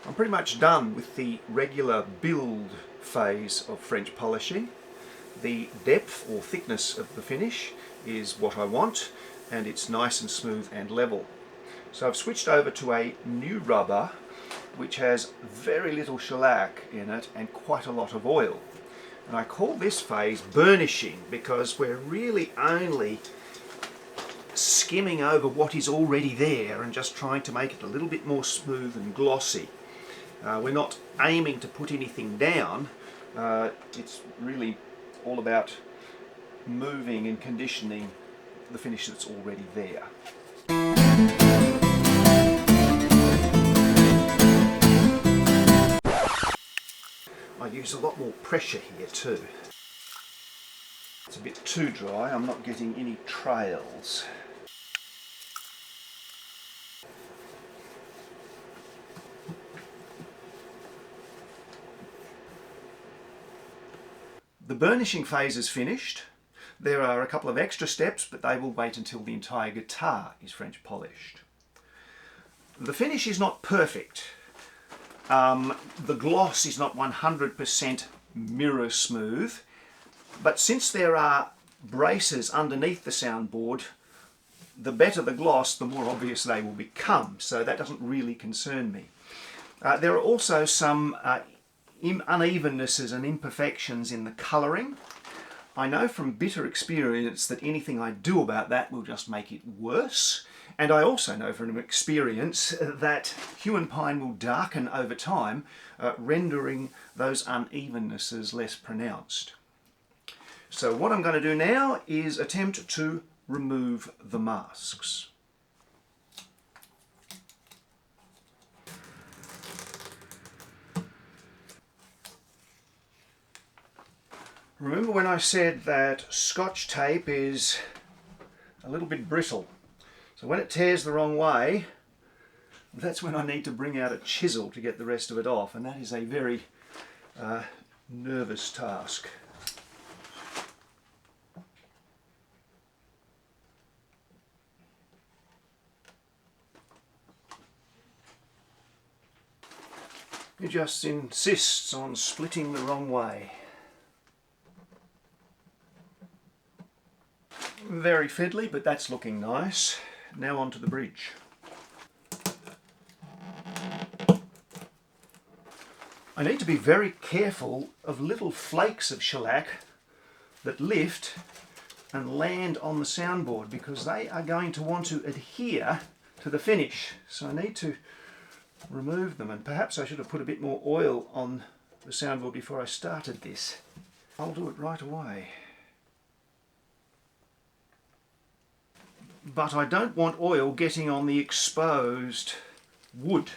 I'm pretty much done with the regular build phase of French polishing. The depth or thickness of the finish is what I want, and it's nice and smooth and level. So I've switched over to a new rubber which has very little shellac in it and quite a lot of oil. And I call this phase burnishing because we're really only skimming over what is already there and just trying to make it a little bit more smooth and glossy. We're not aiming to put anything down. It's really all about moving and conditioning the finish that's already there. I use a lot more pressure here too. It's a bit too dry, I'm not getting any trails. The burnishing phase is finished. There are a couple of extra steps, but they will wait until the entire guitar is French polished. The finish is not perfect. The gloss is not 100% mirror smooth, but since there are braces underneath the soundboard, the better the gloss, the more obvious they will become, so that doesn't really concern me. There are also some unevennesses and imperfections in the colouring. I know from bitter experience that anything I do about that will just make it worse. And I also know from experience that hue and pine will darken over time, rendering those unevennesses less pronounced. So what I'm going to do now is attempt to remove the masks. Remember when I said that Scotch tape is a little bit brittle? So when it tears the wrong way, that's when I need to bring out a chisel to get the rest of it off, and that is a very nervous task. It just insists on splitting the wrong way. Very fiddly, but that's looking nice. Now onto the bridge. I need to be very careful of little flakes of shellac that lift and land on the soundboard because they are going to want to adhere to the finish. So I need to remove them, and perhaps I should have put a bit more oil on the soundboard before I started this. I'll do it right away. But I don't want oil getting on the exposed wood.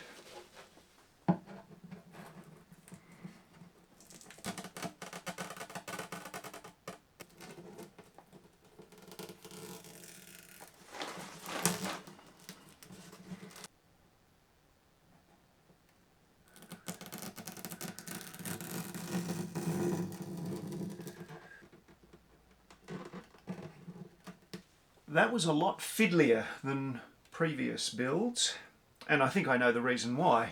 That was a lot fiddlier than previous builds, and I think I know the reason why.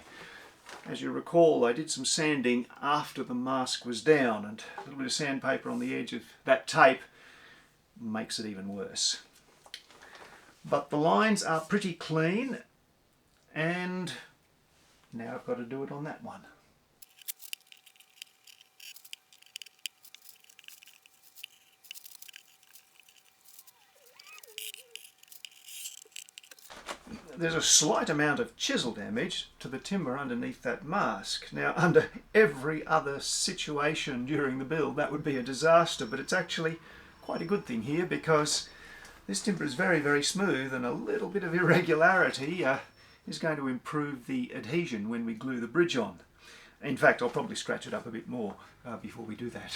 As you recall, I did some sanding after the mask was down, and a little bit of sandpaper on the edge of that tape makes it even worse. But the lines are pretty clean, and now I've got to do it on that one. There's a slight amount of chisel damage to the timber underneath that mask. Now, under every other situation during the build, that would be a disaster, but it's actually quite a good thing here because this timber is very, very smooth, and a little bit of irregularity is going to improve the adhesion when we glue the bridge on. In fact, I'll probably scratch it up a bit more before we do that.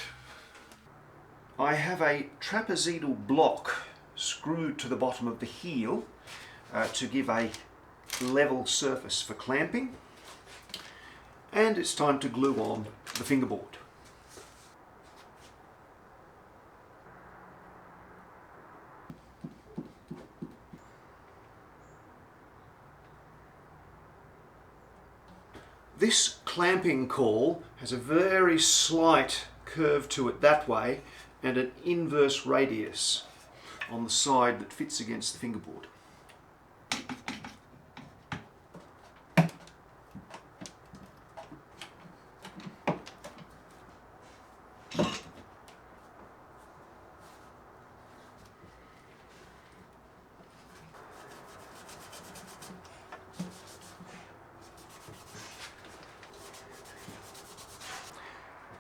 I have a trapezoidal block screwed to the bottom of the heel to give a level surface for clamping, and it's time to glue on the fingerboard. This clamping caul has a very slight curve to it that way and an inverse radius on the side that fits against the fingerboard.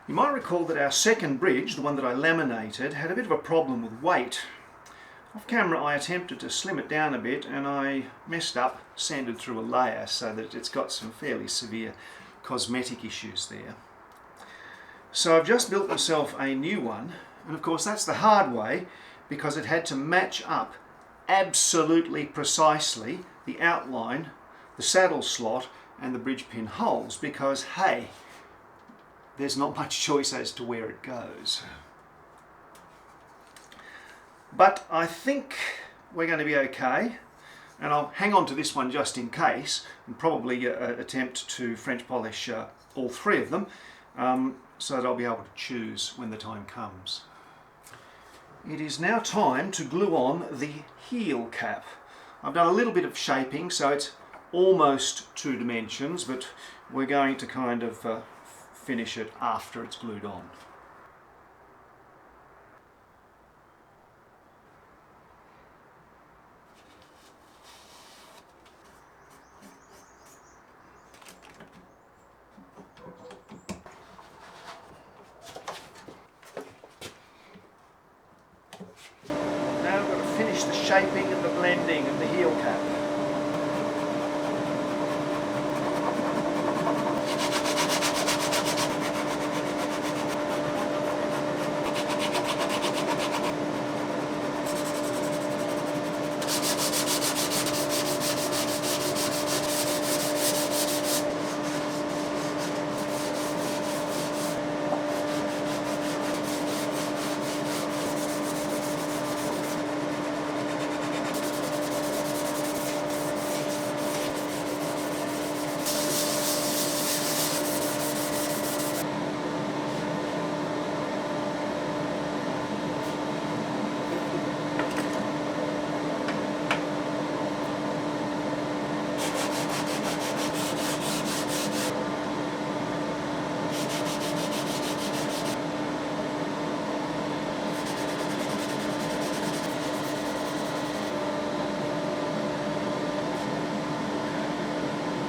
You might recall that our second bridge, the one that I laminated, had a bit of a problem with weight. Off camera I attempted to slim it down a bit and I messed up, sanded through a layer so that it's got some fairly severe cosmetic issues there. So I've just built myself a new one, and of course that's the hard way because it had to match up absolutely precisely the outline, the saddle slot and the bridge pin holes because, hey, there's not much choice as to where it goes. But I think we're going to be okay, and I'll hang on to this one just in case and probably attempt to French polish all three of them so that I'll be able to choose when the time comes. It is now time to glue on the heel cap. I've done a little bit of shaping so it's almost 2 dimensions, but we're going to kind of finish it after it's glued on. Now we've got to finish the shaping and the blending of the heel cap.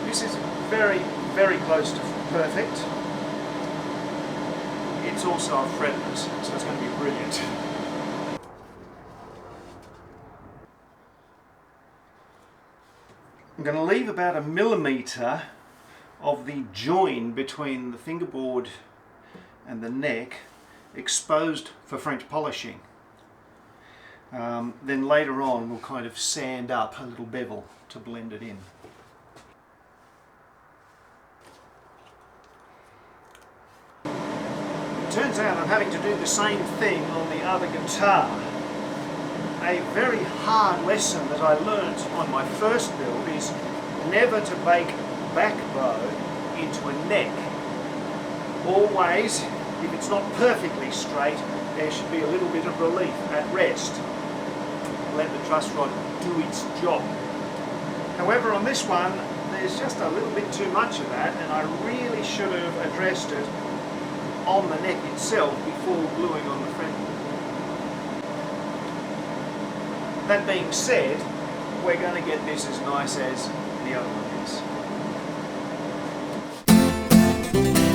This is very, very close to perfect. It's also fretless, so it's going to be brilliant. I'm going to leave about 1 millimetre of the join between the fingerboard and the neck exposed for French polishing. Then later on we'll kind of sand up a little bevel to blend it in. Turns out I'm having to do the same thing on the other guitar. A very hard lesson that I learnt on my first build is never to bake back bow into a neck. Always, if it's not perfectly straight, there should be a little bit of relief at rest. Let the truss rod do its job. However, on this one, there's just a little bit too much of that, and I really should have addressed it on the neck itself before gluing on the front. That being said, we're going to get this as nice as the other one is.